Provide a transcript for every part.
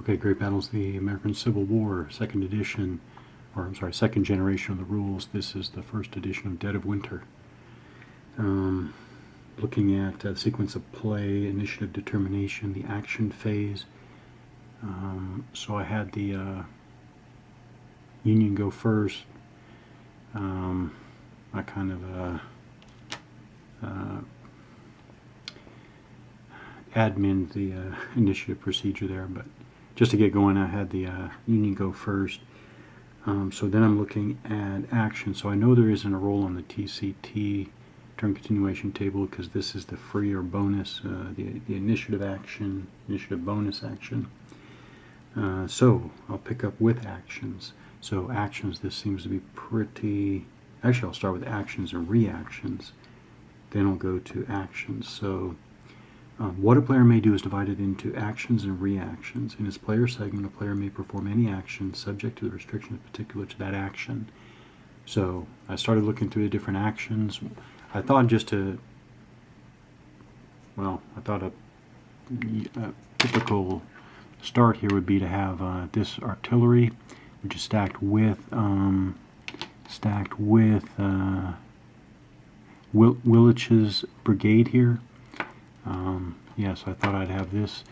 Okay, Great Battles of the American Civil War, second edition, or I'm sorry, second generation of the rules. This is the first edition of Dead of Winter. Looking at the sequence of play, initiative determination, the action phase. So I had the Union go first. I kind of admin the initiative procedure there, but just to get going, I had the Union go first. So then I'm looking at action. So I know there isn't a roll on the TCT, turn continuation table, because this is the free or bonus, the initiative action, initiative bonus action. So I'll pick up with actions. So actions, this seems to be pretty, actually I'll start with actions and reactions, then I'll go to actions. So what a player may do is divided into actions and reactions. In his player segment, a player may perform any action subject to the restrictions particular to that action. So I started looking through the different actions. I thought just to, well, I thought a typical start here would be to have this artillery, which is stacked with Willich's brigade here. Yes, I thought I'd have this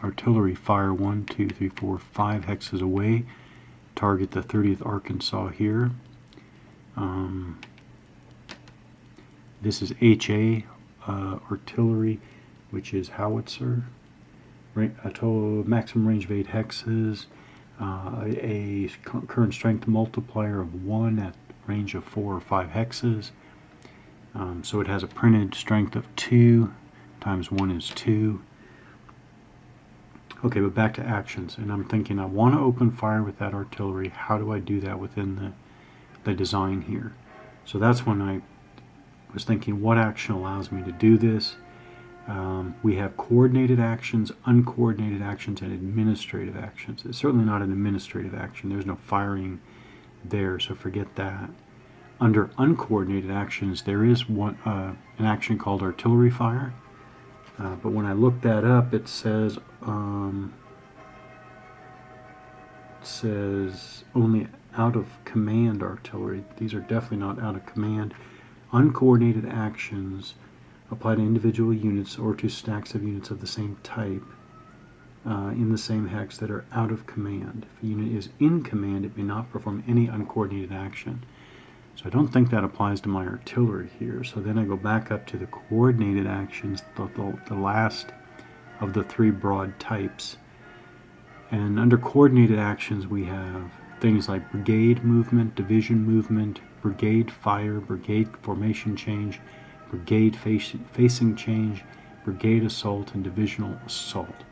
artillery fire 1, 2, 3, 4, 5 hexes away, target the 30th Arkansas here. This is HA artillery, which is howitzer, a total maximum range of 8 hexes, a current strength multiplier of 1 at range of 4 or 5 hexes. So it has a printed strength of 2 times 1 is 2. Okay, but back to actions, and I'm thinking I want to open fire with that artillery. How do I do that within the design here? So that's when I was thinking, what action allows me to do this? We have coordinated actions, uncoordinated actions, and administrative actions. It's certainly not an administrative action. There's no firing there, so forget that. Under uncoordinated actions, there is one an action called artillery fire. But when I look that up, it says only out of command artillery. These are definitely not out of command. Uncoordinated actions apply to individual units or to stacks of units of the same type in the same hex that are out of command. If a unit is in command, it may not perform any uncoordinated action. So I don't think that applies to my artillery here. So then I go back up to the coordinated actions, the last of the 3 broad types. And under coordinated actions, we have things like brigade movement, division movement, brigade fire, brigade formation change, brigade facing change, brigade assault, and divisional assault.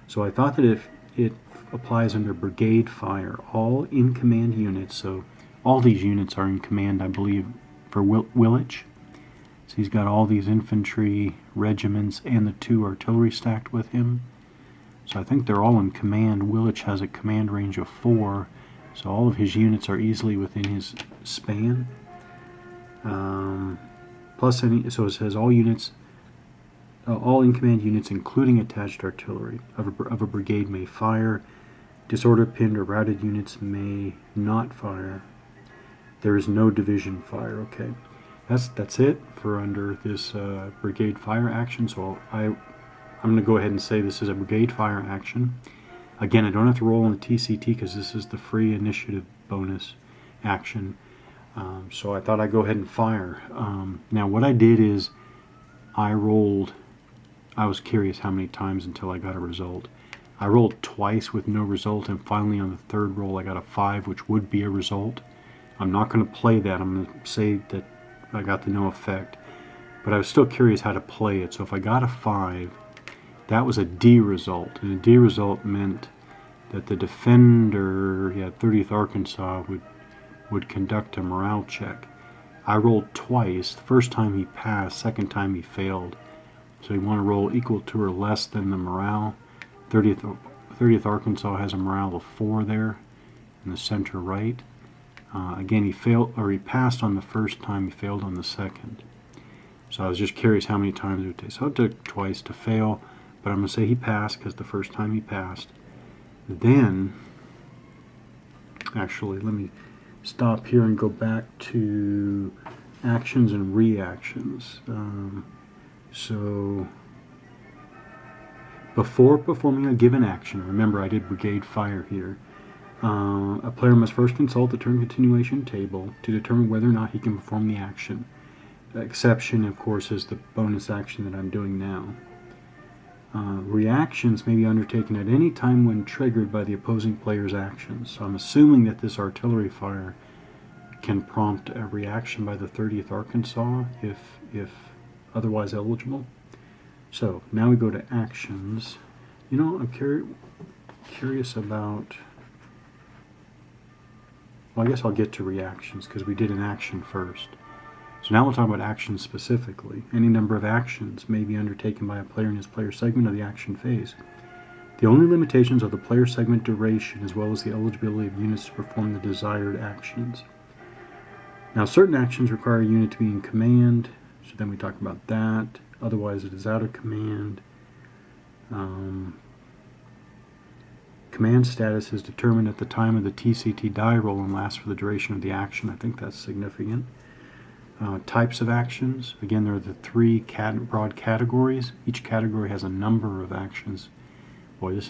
So I thought that if it applies under brigade fire, all in command units, so all these units are in command, I believe, for Willich. So he's got all these infantry regiments and the 2 artillery stacked with him. So I think they're all in command. Willich has a command range of 4, so all of his units are easily within his span. Plus any, so it says all units, all in command units, including attached artillery of a brigade, may fire. Disorder pinned or routed units may not fire. There is no division fire. Okay, that's it for under this brigade fire action. So I'm going to go ahead and say this is a brigade fire action. Again, I don't have to roll on the TCT because this is the free initiative bonus action. So I thought I'd go ahead and fire. Now what I did is I was curious how many times until I got a result. I rolled twice with no result, and finally on the 3rd roll I got a 5, which would be a result. I'm not going to play that. I'm going to say that I got the no effect. But I was still curious how to play it. So if I got a 5, that was a D result. And a D result meant that the defender, 30th Arkansas, would conduct a morale check. I rolled twice. The first time he passed, second time he failed. So you want to roll equal to or less than the morale. 30th Arkansas has a morale of 4 there in the center right. Again, he passed on the first time, he failed on the second. So I was just curious how many times it would take. So it took twice to fail, but I'm going to say he passed because the first time he passed. Then, actually, let me stop here and go back to actions and reactions. So, before performing a given action, remember I did brigade fire here, a player must first consult the turn continuation table to determine whether or not he can perform the action. The exception, of course, is the bonus action that I'm doing now. Reactions may be undertaken at any time when triggered by the opposing player's actions. So I'm assuming that this artillery fire can prompt a reaction by the 30th Arkansas if otherwise eligible. So now we go to actions. You know, I'm curious about... Well, I guess I'll get to reactions because we did an action first. So now we'll talk about actions specifically. Any number of actions may be undertaken by a player in his player segment of the action phase. The only limitations are the player segment duration as well as the eligibility of units to perform the desired actions. Now certain actions require a unit to be in command, so then we talk about that. Otherwise it is out of command. Command status is determined at the time of the TCT die roll and lasts for the duration of the action. I think that's significant. Types of actions. Again, there are the three broad categories. Each category has a number of actions. Boy, this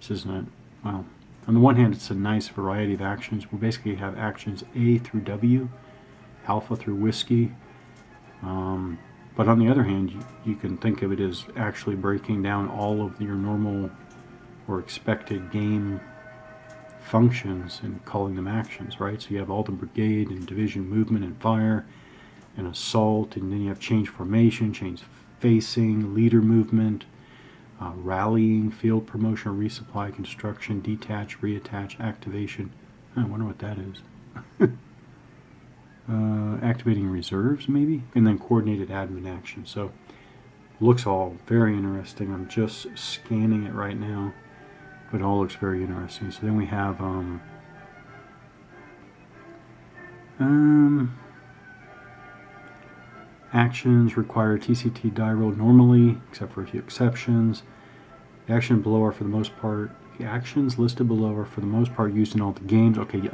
isn't, well, on the one hand, it's a nice variety of actions. We basically have actions A through W, alpha through whiskey. But on the other hand, you can think of it as actually breaking down all of your normal or expected game functions and calling them actions, right? So you have all the brigade and division movement and fire and assault, and then you have change formation, change facing, leader movement, rallying, field promotion, resupply, construction, detach, reattach, activation. I wonder what that is. Activating reserves maybe, and then coordinated admin action. So looks all very interesting. I'm just scanning it right now, but it all looks very interesting. So then we have actions require TCT die roll normally, except for a few exceptions. The actions below are for the most part, the actions listed below are for the most part used in all the games. Okay,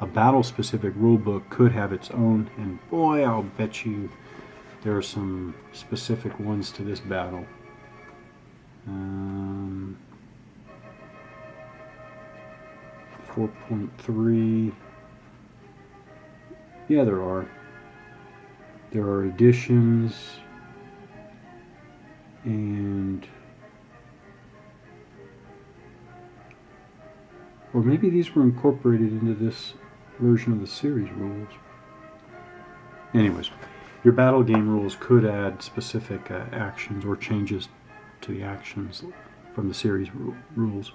a battle-specific rulebook could have its own, and boy, I'll bet you there are some specific ones to this battle. 4.3. Yeah, there are. There are additions, and or maybe these were incorporated into this version of the series rules. Anyways, your battle game rules could add specific actions or changes to the actions from the series rules.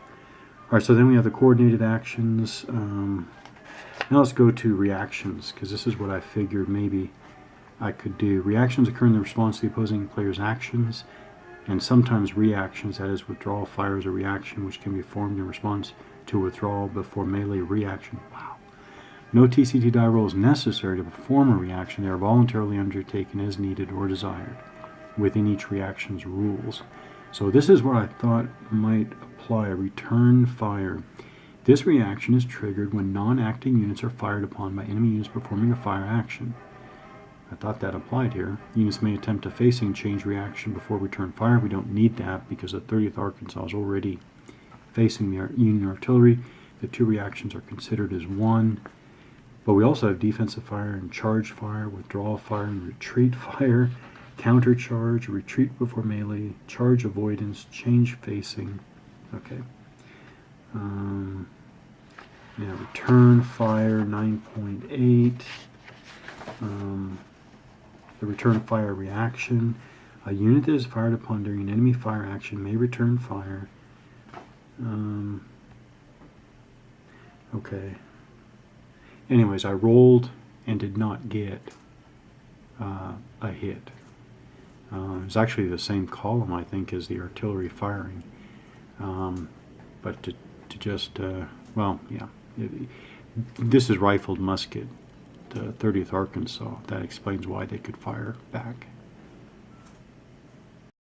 Alright, so then we have the coordinated actions. Now let's go to reactions, because this is what I figured maybe I could do. Reactions occur in the response to the opposing player's actions, and sometimes reactions, that is withdrawal fire, is a reaction which can be formed in response to withdrawal before melee reaction. Wow. No TCT die roll is necessary to perform a reaction. They are voluntarily undertaken as needed or desired within each reaction's rules. So this is what I thought might apply: a return fire. This reaction is triggered when non-acting units are fired upon by enemy units performing a fire action. I thought that applied here. Units may attempt a facing change reaction before return fire. We don't need that because the 30th Arkansas is already facing the Union artillery. The two reactions are considered as one. But we also have defensive fire and charge fire, withdrawal fire and retreat fire, counter charge, retreat before melee, charge avoidance, change facing. Okay. Now return fire 9.8. The return fire reaction. A unit that is fired upon during an enemy fire action may return fire. Okay. Anyways, I rolled and did not get a hit. It's actually the same column, I think, as the artillery firing. But to just, well, yeah. This is rifled musket, the 30th Arkansas. That explains why they could fire back.